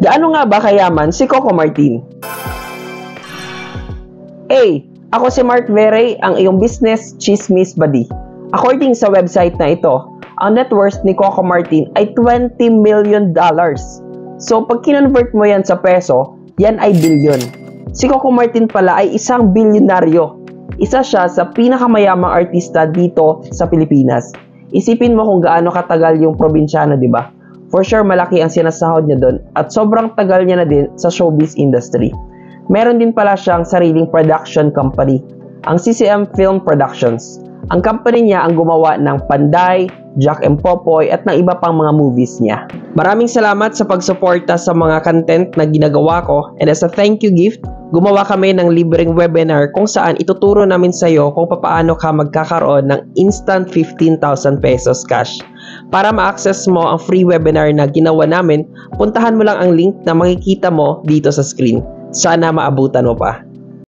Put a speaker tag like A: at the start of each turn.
A: Gaano nga ba kayaman si Coco Martin? A. Ako si Mark Verey, ang iyong business chismis buddy. According sa website na ito, ang net worth ni Coco Martin ay $20 million. So pag kinonvert mo yan sa peso, yan ay bilyon. Si Coco Martin pala ay isang bilyonaryo. Isa siya sa pinakamayamang artista dito sa Pilipinas. Isipin mo kung gaano katagal yung probinsyano, di ba? For sure, malaki ang sinasahod niya doon at sobrang tagal niya na din sa showbiz industry. Meron din pala siyang sariling production company, ang CCM Film Productions. Ang company niya ang gumawa ng Panday, Jack and Popoy at ng iba pang mga movies niya. Maraming salamat sa pagsuporta sa mga content na ginagawa ko, and as a thank you gift, gumawa kami ng libreng webinar kung saan ituturo namin sa iyo kung paano ka magkakaroon ng instant 15,000 pesos cash. Para ma-access mo ang free webinar na ginawa namin, puntahan mo lang ang link na makikita mo dito sa screen. Sana maabutan mo pa.